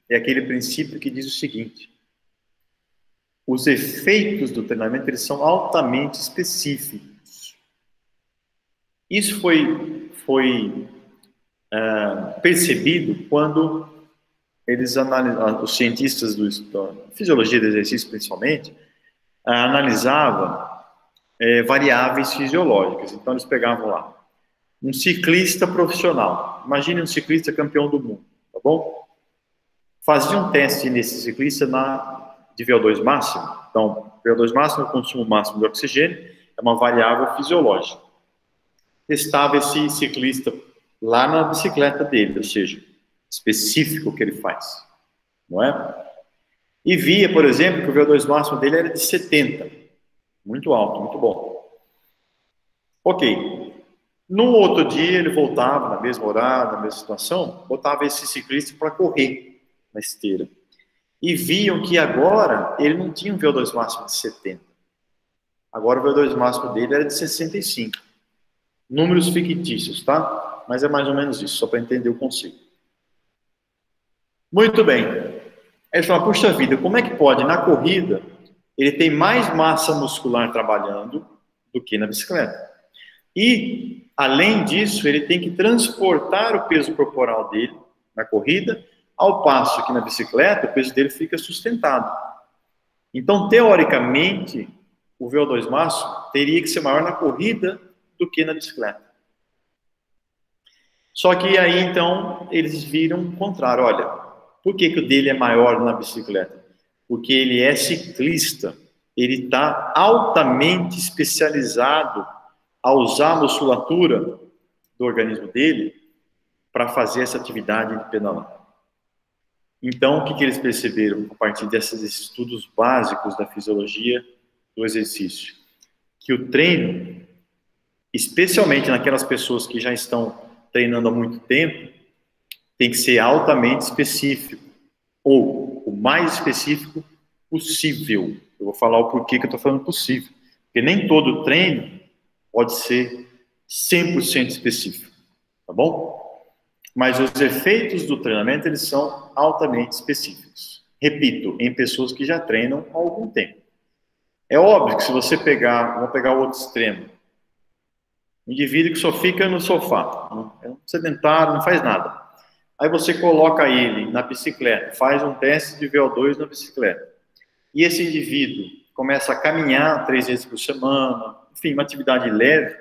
é aquele princípio que diz o seguinte: os efeitos do treinamento eles são altamente específicos. Isso foi percebido quando eles analisavam, os cientistas da fisiologia do exercício principalmente, analisavam variáveis fisiológicas. Então eles pegavam lá um ciclista profissional, imagine um ciclista campeão do mundo, tá bom? Fazia um teste nesse ciclista de VO2 máximo. Então, VO2 máximo é o consumo máximo de oxigênio, é uma variável fisiológica. Testava esse ciclista lá na bicicleta dele, ou seja, específico o que ele faz, não é? E via, por exemplo, que o VO2 máximo dele era de 70, muito alto, muito bom. Ok. No outro dia, ele voltava, na mesma horário, na mesma situação, botava esse ciclista para correr na esteira. E viam que agora ele não tinha um VO2 máximo de 70. Agora o VO2 máximo dele era de 65. Números fictícios, tá? Mas é mais ou menos isso, só para entender o conceito. Muito bem. Aí ele fala, puxa vida, como é que pode? Na corrida, ele tem mais massa muscular trabalhando do que na bicicleta. E, além disso, ele tem que transportar o peso corporal dele na corrida, ao passo que na bicicleta o peso dele fica sustentado. Então, teoricamente, o VO2 máximo teria que ser maior na corrida do que na bicicleta. Só que aí, então, eles viram o contrário. Olha, por que o dele é maior na bicicleta? Porque ele é ciclista. Ele está altamente especializado a usar a musculatura do organismo dele para fazer essa atividade de pedalar. Então, o que eles perceberam a partir desses estudos básicos da fisiologia do exercício? Que o treino, especialmente naquelas pessoas que já estão treinando há muito tempo, tem que ser altamente específico, ou o mais específico possível. Eu vou falar o porquê que eu estou falando possível. Porque nem todo treino pode ser 100% específico, tá bom? Mas os efeitos do treinamento, eles são altamente específicos. Repito, em pessoas que já treinam há algum tempo. É óbvio que se você vamos pegar o outro extremo, um indivíduo que só fica no sofá, é um sedentário, não faz nada. Aí você coloca ele na bicicleta, faz um teste de VO2 na bicicleta. E esse indivíduo começa a caminhar 3 vezes por semana, enfim, uma atividade leve,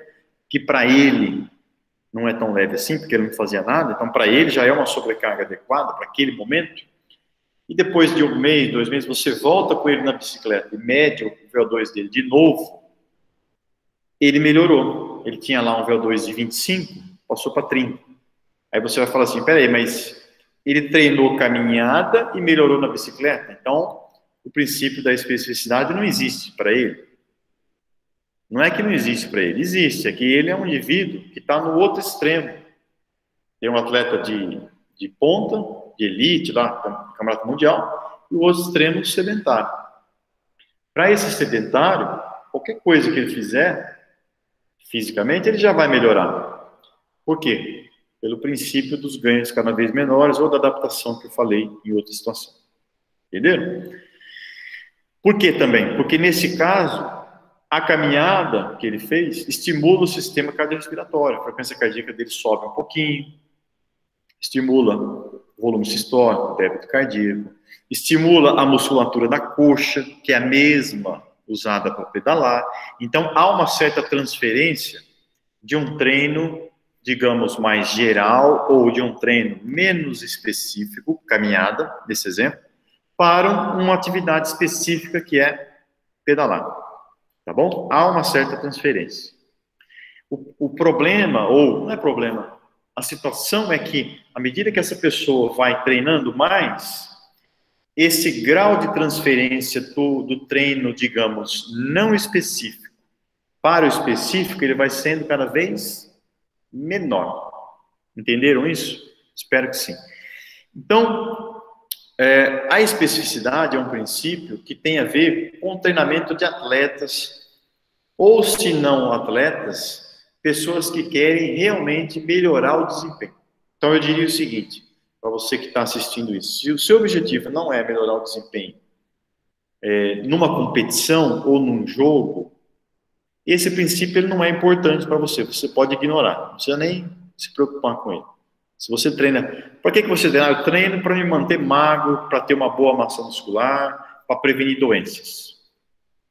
que para ele não é tão leve assim, porque ele não fazia nada, então para ele já é uma sobrecarga adequada para aquele momento. E depois de 1 mês, 2 meses, você volta com ele na bicicleta e mede o VO2 dele de novo, ele melhorou. Ele tinha lá um VO2 de 25, passou para 30. Aí você vai falar assim, peraí, mas ele treinou caminhada e melhorou na bicicleta? Então, o princípio da especificidade não existe para ele. Não é que não existe para ele, existe. É que ele é um indivíduo que está no outro extremo. Tem um atleta de ponta, de elite, lá, campeonato mundial, e o outro extremo sedentário. Para esse sedentário, qualquer coisa que ele fizer, fisicamente, ele já vai melhorar. Por quê? Pelo princípio dos ganhos cada vez menores ou da adaptação que eu falei em outra situação. Entenderam? Por que também? Porque nesse caso, a caminhada que ele fez estimula o sistema cardiorrespiratório, a frequência cardíaca dele sobe um pouquinho, estimula o volume sistólico, o débito cardíaco, estimula a musculatura da coxa, que é a mesma usada para pedalar. Então, há uma certa transferência de um treino, digamos, mais geral, ou de um treino menos específico, caminhada, nesse exemplo, para uma atividade específica que é pedalar. Tá bom? Há uma certa transferência. O problema, ou não é problema, a situação é que, à medida que essa pessoa vai treinando mais, esse grau de transferência do treino, digamos, não específico para o específico, ele vai sendo cada vez menor. Entenderam isso? Espero que sim. Então, a especificidade é um princípio que tem a ver com o treinamento de atletas, ou se não atletas, pessoas que querem realmente melhorar o desempenho. Então eu diria o seguinte, para você que está assistindo isso. Se o seu objetivo não é melhorar o desempenho numa competição ou num jogo, esse princípio ele não é importante para você. Você pode ignorar, não precisa nem se preocupar com ele. Se você treina, para que você treina? Eu treino para me manter magro, para ter uma boa massa muscular, para prevenir doenças.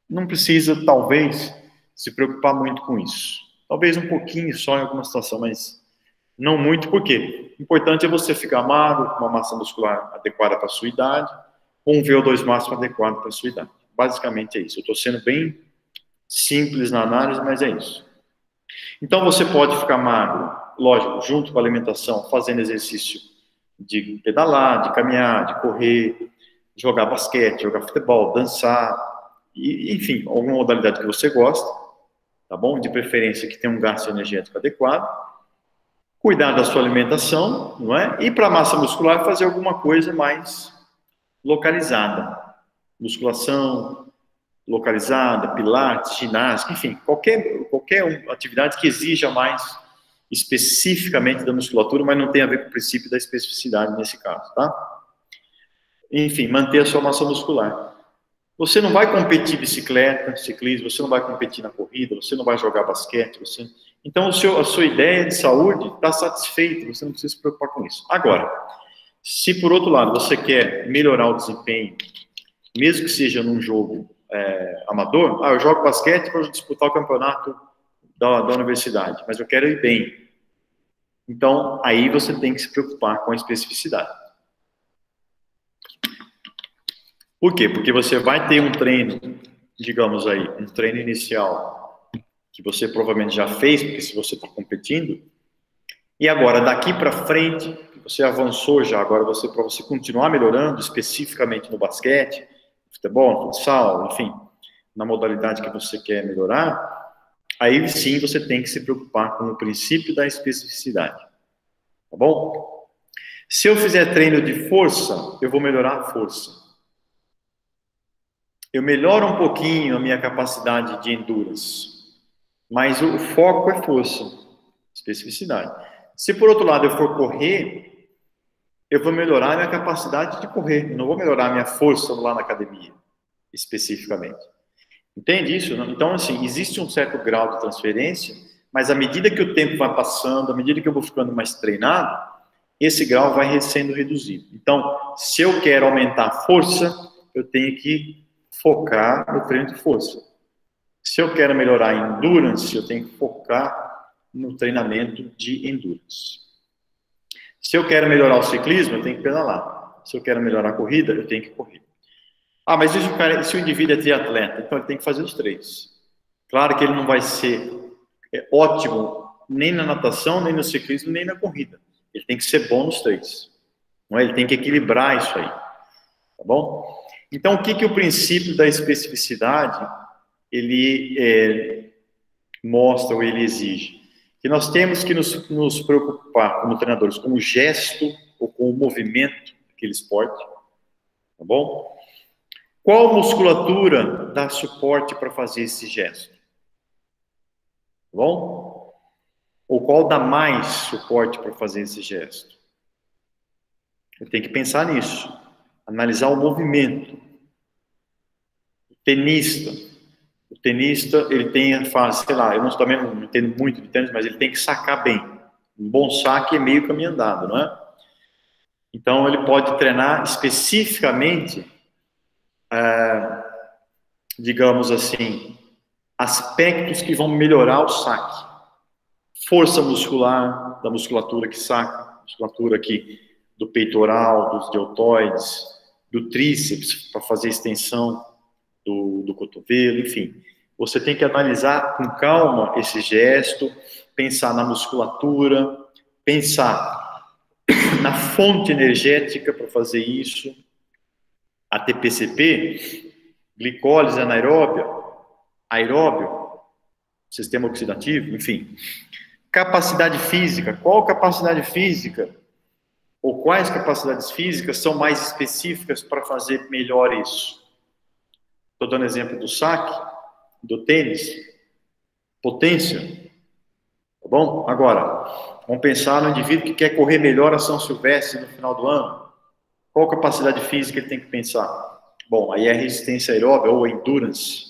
Não precisa, talvez, se preocupar muito com isso. Talvez um pouquinho só em alguma situação, mas não muito, porque o importante é você ficar magro, com uma massa muscular adequada para a sua idade, com um VO2 máximo adequado para a sua idade. Basicamente é isso. Eu estou sendo bem simples na análise, mas é isso. Então você pode ficar magro, lógico, junto com a alimentação, fazendo exercício de pedalar, de caminhar, de correr, jogar basquete, jogar futebol, dançar, enfim, alguma modalidade que você gosta, tá bom? De preferência que tenha um gasto energético adequado. Cuidar da sua alimentação, não é? E para a massa muscular fazer alguma coisa mais localizada. Musculação localizada, pilates, ginástica, enfim, qualquer atividade que exija mais especificamente da musculatura, mas não tem a ver com o princípio da especificidade nesse caso, tá? Enfim, manter a sua massa muscular. Você não vai competir em bicicleta, ciclismo, você não vai competir na corrida, você não vai jogar basquete, Então, a sua ideia de saúde está satisfeita, você não precisa se preocupar com isso. Agora, se por outro lado você quer melhorar o desempenho, mesmo que seja num jogo amador, eu jogo basquete para disputar o campeonato da universidade, mas eu quero ir bem. Então, aí você tem que se preocupar com a especificidade. Por quê? Porque você vai ter um treino, digamos aí, um treino inicial, que você provavelmente já fez, porque se você está competindo, e agora, daqui para frente, você avançou já, agora para você continuar melhorando, especificamente no basquete, no futebol, no futsal, enfim, na modalidade que você quer melhorar, aí sim você tem que se preocupar com o princípio da especificidade, tá bom? Se eu fizer treino de força, eu vou melhorar a força. Eu melhoro um pouquinho a minha capacidade de endurance, mas o foco é força, especificidade. Se por outro lado eu for correr, eu vou melhorar a minha capacidade de correr, eu não vou melhorar a minha força lá na academia, especificamente. Entende isso? Então, assim, existe um certo grau de transferência, mas à medida que o tempo vai passando, à medida que eu vou ficando mais treinado, esse grau vai sendo reduzido. Então, se eu quero aumentar a força, eu tenho que focar no treino de força. Se eu quero melhorar a endurance, eu tenho que focar no treinamento de endurance. Se eu quero melhorar o ciclismo, eu tenho que pedalar. Se eu quero melhorar a corrida, eu tenho que correr. Mas se o indivíduo é triatleta, então ele tem que fazer os três. Claro que ele não vai ser ótimo nem na natação, nem no ciclismo, nem na corrida. Ele tem que ser bom nos três. Não é? Ele tem que equilibrar isso aí. Tá bom? Então, o que o princípio da especificidade ele mostra ou ele exige? Que nós temos que nos preocupar como treinadores com o gesto ou com o movimento daquele esporte. Tá bom? Qual musculatura dá suporte para fazer esse gesto? Tá bom? Ou qual dá mais suporte para fazer esse gesto? Eu tenho que pensar nisso. Analisar o movimento. O tenista, ele tem a fase, sei lá, eu também não entendo muito de tênis, mas ele tem que sacar bem. Um bom saque é meio caminho andado, não é? Então, ele pode treinar especificamente, digamos assim, aspectos que vão melhorar o saque. Força muscular, da musculatura que saca, musculatura aqui do peitoral, dos deltoides, do tríceps, para fazer extensão do cotovelo, enfim. Você tem que analisar com calma esse gesto, pensar na musculatura, pensar na fonte energética para fazer isso, a TPCP, glicólise anaeróbia, aeróbio, sistema oxidativo, enfim. Capacidade física, qual capacidade física ou quais capacidades físicas são mais específicas para fazer melhor isso? Estou dando exemplo do saque, do tênis, potência, tá bom? Agora, Vamos pensar no indivíduo que quer correr melhor a São Silvestre no final do ano. Qual capacidade física ele tem que pensar? Bom, aí é resistência aeróbica ou endurance,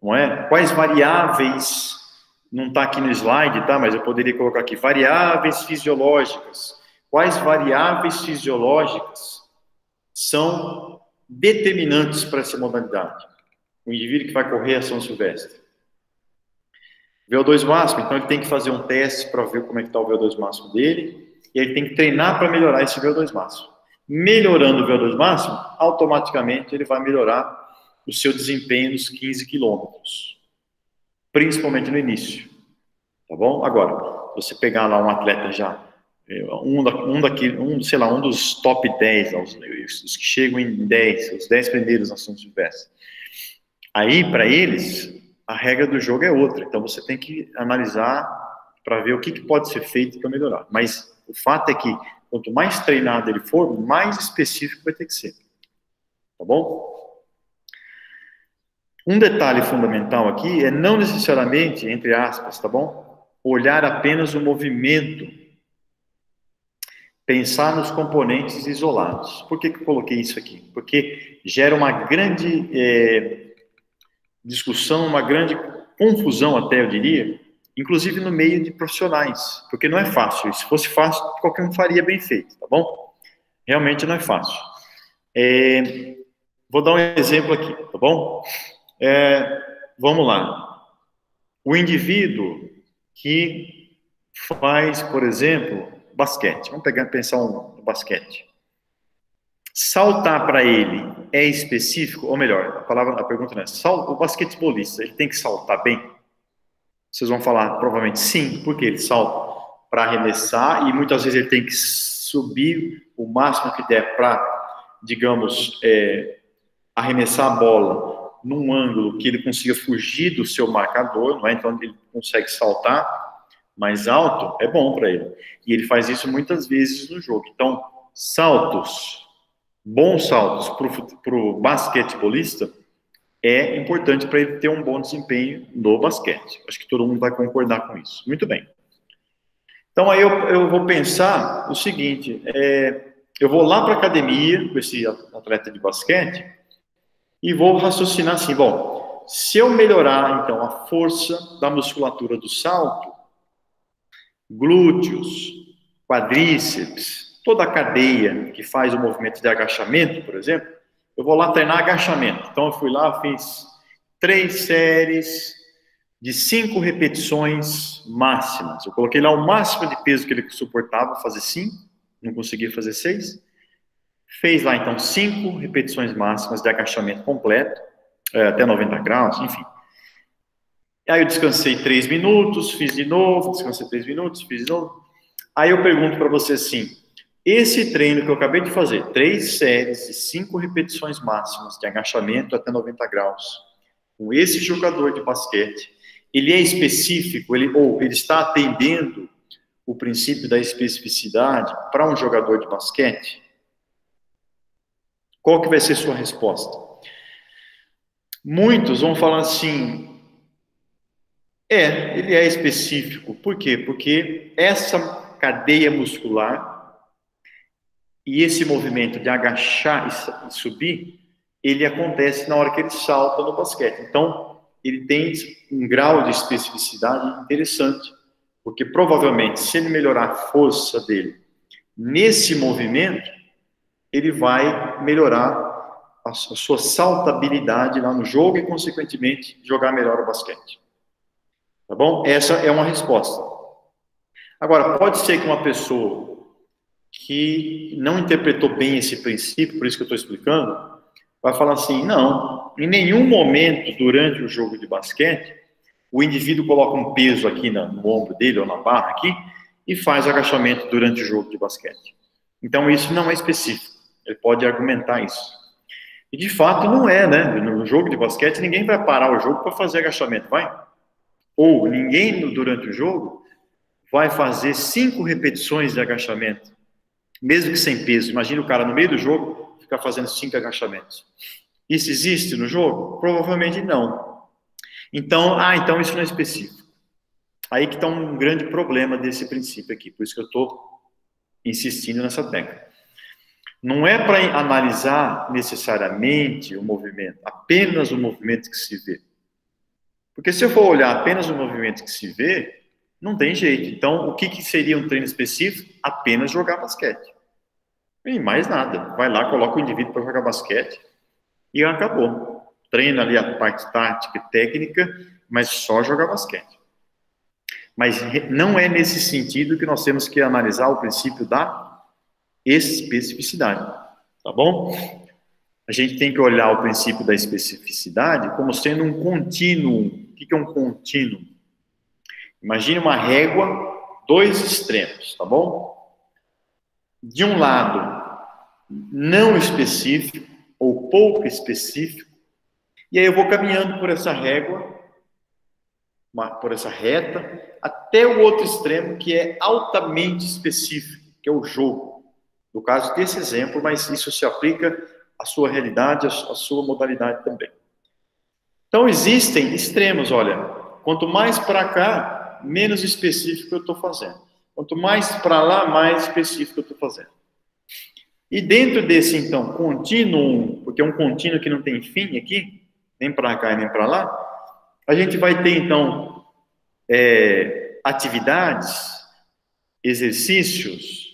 não é? Quais variáveis, não está aqui no slide, tá? Mas eu poderia colocar aqui, variáveis fisiológicas. Quais variáveis fisiológicas são determinantes para essa modalidade? O indivíduo que vai correr a São Silvestre. VO2 máximo, então ele tem que fazer um teste para ver como é que está o VO2 máximo dele, e ele tem que treinar para melhorar esse VO2 máximo. Melhorando o VO2 máximo, automaticamente ele vai melhorar o seu desempenho nos 15 quilômetros, principalmente no início, tá bom? Agora, você pegar lá um atleta já, um dos top 10, os que chegam em 10, os 10 primeiros na São Silvestre, aí, para eles, a regra do jogo é outra, então você tem que analisar para ver o que pode ser feito para melhorar, mas o fato é que quanto mais treinado ele for, mais específico vai ter que ser. Tá bom? Um detalhe fundamental aqui é não necessariamente, entre aspas, tá bom? Olhar apenas o movimento. Pensar nos componentes isolados. Por que eu coloquei isso aqui? Porque gera uma grande discussão, uma grande confusão até, eu diria, inclusive no meio de profissionais, porque não é fácil. Se fosse fácil, qualquer um faria bem feito, tá bom? Realmente não é fácil. Vou dar um exemplo aqui, tá bom? Vamos lá. O indivíduo que faz, por exemplo, basquete. Vamos pensar no basquete. Saltar para ele é específico, ou melhor, a pergunta não é, o basquetebolista, ele tem que saltar bem? Vocês vão falar, provavelmente, sim, porque ele salta para arremessar e muitas vezes ele tem que subir o máximo que der para, digamos, arremessar a bola num ângulo que ele consiga fugir do seu marcador, não é? Então ele consegue saltar mais alto, é bom para ele. E ele faz isso muitas vezes no jogo. Então, bons saltos para o basquetebolista é importante para ele ter um bom desempenho no basquete. Acho que todo mundo vai concordar com isso. Muito bem. Então, aí eu vou pensar o seguinte, eu vou lá para a academia com esse atleta de basquete e vou raciocinar assim, bom, se eu melhorar, então, a força da musculatura do salto, glúteos, quadríceps, toda a cadeia que faz o movimento de agachamento, por exemplo, eu vou lá treinar agachamento. Então, eu fui lá, fiz 3 séries de 5 repetições máximas. Eu coloquei lá o máximo de peso que ele suportava, fazer 5, não conseguia fazer 6. Fez lá, então, 5 repetições máximas de agachamento completo, até 90 graus, enfim. Aí eu descansei 3 minutos, fiz de novo, descansei 3 minutos, fiz de novo. Aí eu pergunto para você assim, esse treino que eu acabei de fazer, 3 séries de 5 repetições máximas de agachamento até 90 graus, com esse jogador de basquete, ele é específico, ele está atendendo o princípio da especificidade para um jogador de basquete? Qual que vai ser sua resposta? Muitos vão falar assim, ele é específico. Por quê? Porque essa cadeia muscular e esse movimento de agachar e subir, ele acontece na hora que ele salta no basquete. Então, ele tem um grau de especificidade interessante, porque provavelmente, se ele melhorar a força dele nesse movimento, ele vai melhorar a sua saltabilidade lá no jogo e, consequentemente, jogar melhor o basquete. Tá bom? Essa é uma resposta. Agora, pode ser que uma pessoa que não interpretou bem esse princípio, por isso que eu estou explicando, vai falar assim, não, em nenhum momento durante o jogo de basquete, o indivíduo coloca um peso aqui no ombro dele, ou na barra aqui, e faz agachamento durante o jogo de basquete. Então, isso não é específico. Ele pode argumentar isso. E, de fato, não é, né? No jogo de basquete, ninguém vai parar o jogo para fazer agachamento, vai? Ou ninguém, durante o jogo, vai fazer 5 repetições de agachamento, mesmo que sem peso. Imagina o cara, no meio do jogo, ficar fazendo 5 agachamentos. Isso existe no jogo? Provavelmente não. Então, isso não é específico. Aí que está um grande problema desse princípio aqui, por isso que eu estou insistindo nessa tecla. Não é para analisar necessariamente o movimento, apenas o movimento que se vê. Porque se eu for olhar apenas o movimento que se vê, não tem jeito. Então, o que seria um treino específico? Apenas jogar basquete. E mais nada. Vai lá, coloca o indivíduo para jogar basquete e acabou. Treina ali a parte tática e técnica, mas só jogar basquete. Mas não é nesse sentido que nós temos que analisar o princípio da especificidade, tá bom? A gente tem que olhar o princípio da especificidade como sendo um contínuo. O que é um contínuo? Imagine uma régua, dois extremos, tá bom? De um lado, não específico, ou pouco específico, e aí eu vou caminhando por essa régua, por essa reta, até o outro extremo, que é altamente específico, que é o jogo. No caso desse exemplo, mas isso se aplica à sua realidade, à sua modalidade também. Então, existem extremos, olha, quanto mais para cá, menos específico eu estou fazendo. Quanto mais para lá, mais específico eu estou fazendo. E dentro desse, então, contínuo, porque é um contínuo que não tem fim aqui, nem para cá e nem para lá, a gente vai ter, então, atividades, exercícios,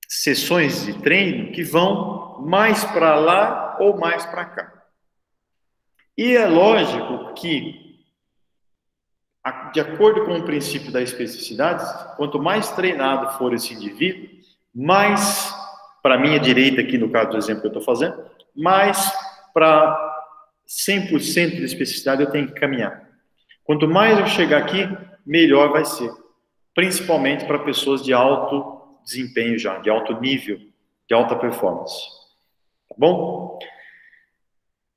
sessões de treino que vão mais para lá ou mais para cá. E é lógico que, de acordo com o princípio da especificidade, quanto mais treinado for esse indivíduo, mais, para a minha direita aqui no caso do exemplo que eu estou fazendo, mais para 100% de especificidade eu tenho que caminhar. Quanto mais eu chegar aqui, melhor vai ser. Principalmente para pessoas de alto desempenho já, de alto nível, de alta performance. Tá bom?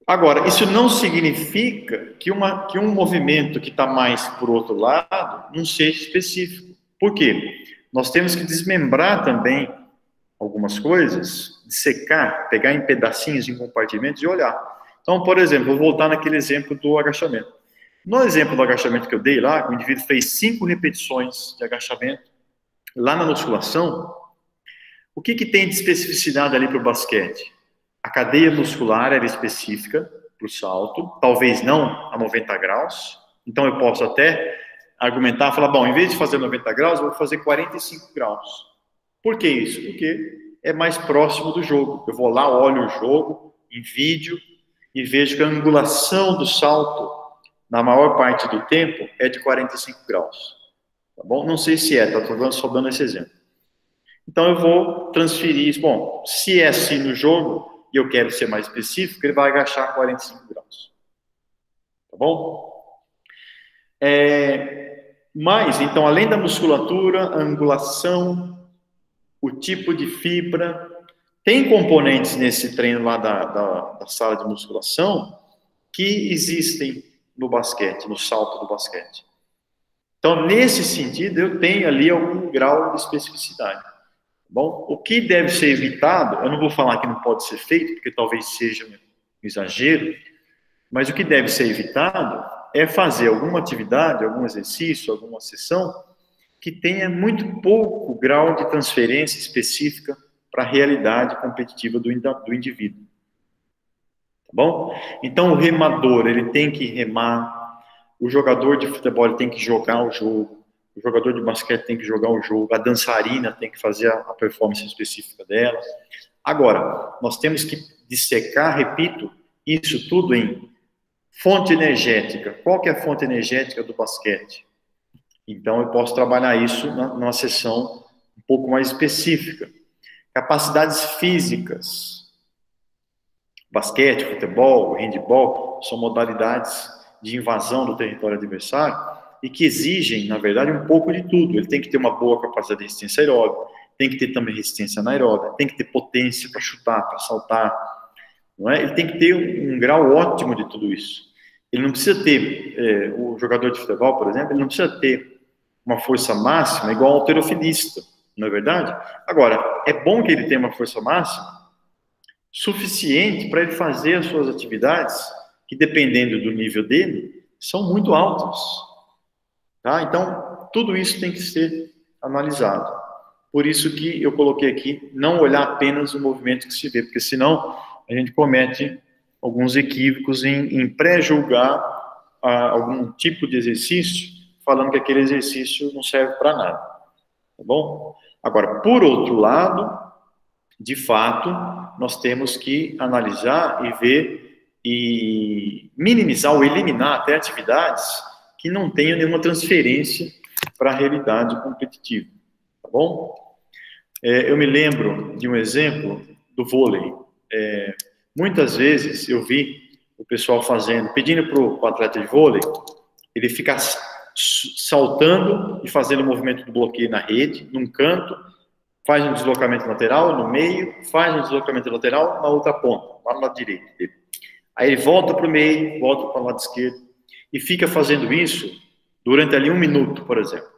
Agora, isso não significa que um movimento que está mais por outro lado não seja específico. Por quê? Nós temos que desmembrar também algumas coisas, dissecar, pegar em pedacinhos, em compartimentos e olhar. Então, por exemplo, vou voltar naquele exemplo do agachamento. No exemplo do agachamento que eu dei lá, o indivíduo fez 5 repetições de agachamento. Lá na musculação, o que tem de especificidade ali para o basquete? A cadeia muscular era específica para o salto, talvez não a 90 graus. Então, eu posso até argumentar, falar, bom, em vez de fazer 90 graus, eu vou fazer 45 graus. Por que isso? Porque é mais próximo do jogo. Eu vou lá, olho o jogo em vídeo e vejo que a angulação do salto, na maior parte do tempo, é de 45 graus. Tá bom? Não sei se estou só dando esse exemplo. Então, eu vou transferir isso. Bom, se é assim no jogo, e eu quero ser mais específico, ele vai agachar 45 graus. Tá bom? Mas, então, além da musculatura, a angulação, o tipo de fibra, tem componentes nesse treino lá da sala de musculação que existem no basquete, no salto do basquete. Então, nesse sentido, eu tenho ali algum grau de especificidade. Bom, o que deve ser evitado, eu não vou falar que não pode ser feito, porque talvez seja um exagero, mas o que deve ser evitado é fazer alguma atividade, algum exercício, alguma sessão que tenha muito pouco grau de transferência específica para a realidade competitiva do indivíduo. Tá bom? Então, o remador, ele tem que remar, o jogador de futebol ele tem que jogar o jogo, o jogador de basquete tem que jogar o jogo, a dançarina tem que fazer a performance específica dela. Agora, nós temos que dissecar, repito, isso tudo em fonte energética. Qual que é a fonte energética do basquete? Então, eu posso trabalhar isso numa sessão um pouco mais específica. Capacidades físicas. Basquete, futebol, handebol, são modalidades de invasão do território adversário e que exigem, na verdade, um pouco de tudo. Ele tem que ter uma boa capacidade de resistência aeróbica, tem que ter também resistência anaeróbica, tem que ter potência para chutar, para saltar, não é? Ele tem que ter um grau ótimo de tudo isso. Ele não precisa ter, o jogador de futebol, por exemplo, ele não precisa ter uma força máxima igual ao halterofilista, não é verdade? Agora, é bom que ele tenha uma força máxima suficiente para ele fazer as suas atividades, que dependendo do nível dele, são muito altas. Tá? Então, tudo isso tem que ser analisado. Por isso que eu coloquei aqui, não olhar apenas o movimento que se vê, porque senão a gente comete alguns equívocos em pré-julgar algum tipo de exercício, falando que aquele exercício não serve para nada. Tá bom? Agora, por outro lado, de fato, nós temos que analisar e ver e minimizar ou eliminar até atividades que não tenham nenhuma transferência para a realidade competitiva. Tá bom? Eu me lembro de um exemplo do vôlei. Muitas vezes eu vi o pessoal pedindo para o atleta de vôlei, ele ficar saltando e fazendo o movimento do bloqueio na rede, num canto, faz um deslocamento lateral no meio, faz um deslocamento lateral na outra ponta, lá no lado direito dele. Aí ele volta para o meio, volta para o lado esquerdo, e fica fazendo isso durante ali 1 minuto, por exemplo.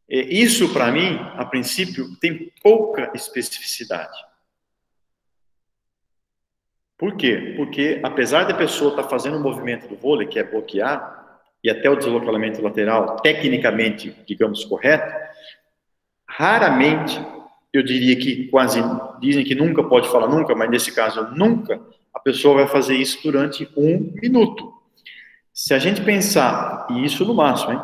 Isso, para mim, a princípio, tem pouca especificidade. Por quê? Porque, apesar da pessoa estar fazendo um movimento do vôlei, que é bloquear, e até o deslocamento lateral, tecnicamente, digamos, correto, raramente, eu diria que quase, dizem que nunca pode falar nunca, mas nesse caso, nunca, a pessoa vai fazer isso durante 1 minuto. Se a gente pensar, e isso no máximo, hein?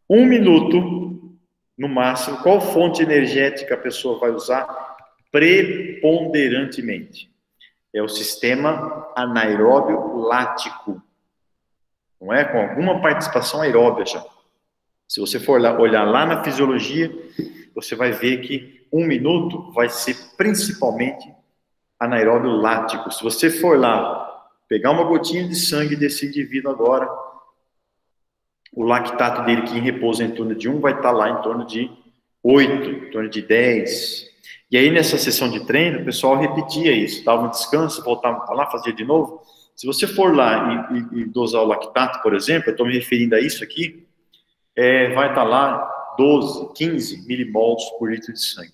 1 minuto, no máximo, qual fonte energética a pessoa vai usar preponderantemente? É o sistema anaeróbio lático, não é? Com alguma participação aeróbia já. Se você for olhar lá na fisiologia, você vai ver que 1 minuto vai ser principalmente anaeróbio lático. Se você for lá, pegar uma gotinha de sangue desse indivíduo agora, o lactato dele, que em repouso é em torno de 1, vai estar lá em torno de 8, em torno de 10. E aí, nessa sessão de treino, o pessoal repetia isso, dava um descanso, voltava para lá, fazia de novo. Se você for lá e dosar o lactato, por exemplo, eu estou me referindo a isso aqui, vai estar lá 12, 15 milimols por litro de sangue.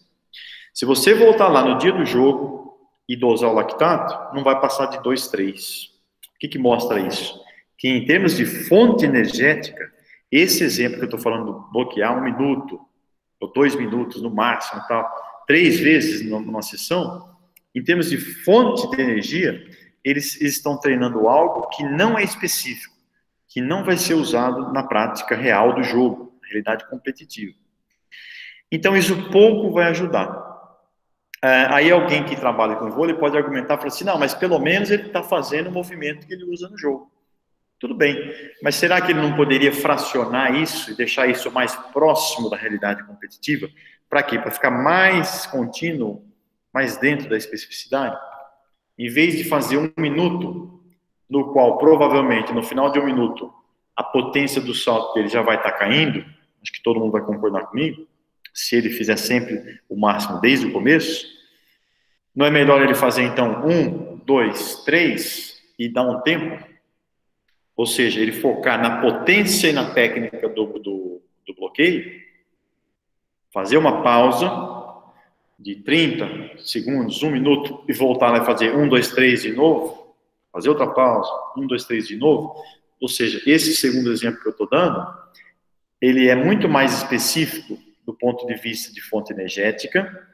Se você voltar lá no dia do jogo e dosar o lactato, não vai passar de 2, 3. O que mostra isso? Que em termos de fonte energética, esse exemplo que eu estou falando, bloquear 1 minuto, ou 2 minutos no máximo, tal, 3 vezes numa sessão, em termos de fonte de energia, eles estão treinando algo que não é específico, que não vai ser usado na prática real do jogo, na realidade competitiva. Então, isso pouco vai ajudar. Aí alguém que trabalha com vôlei pode argumentar e falar assim, não, mas pelo menos ele está fazendo o movimento que ele usa no jogo. Tudo bem, mas será que ele não poderia fracionar isso e deixar isso mais próximo da realidade competitiva? Para quê? Para ficar mais contínuo, mais dentro da especificidade? Em vez de fazer 1 minuto, no qual provavelmente no final de 1 minuto a potência do salto dele já vai estar caindo, acho que todo mundo vai concordar comigo, se ele fizer sempre o máximo desde o começo, não é melhor ele fazer então 1, 2, 3 e dar um tempo? Ou seja, ele focar na potência e na técnica do bloqueio, fazer uma pausa de 30 segundos, 1 minuto, e voltar lá e fazer 1, 2, 3 de novo, fazer outra pausa, 1, 2, 3 de novo. Ou seja, esse segundo exemplo que eu estou dando, ele é muito mais específico do ponto de vista de fonte energética,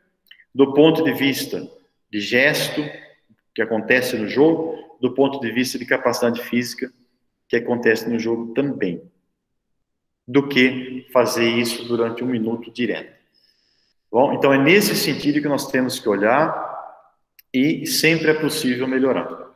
do ponto de vista de gesto, que acontece no jogo, do ponto de vista de capacidade física, que acontece no jogo também, do que fazer isso durante 1 minuto direto. Bom, então é nesse sentido que nós temos que olhar e sempre é possível melhorar.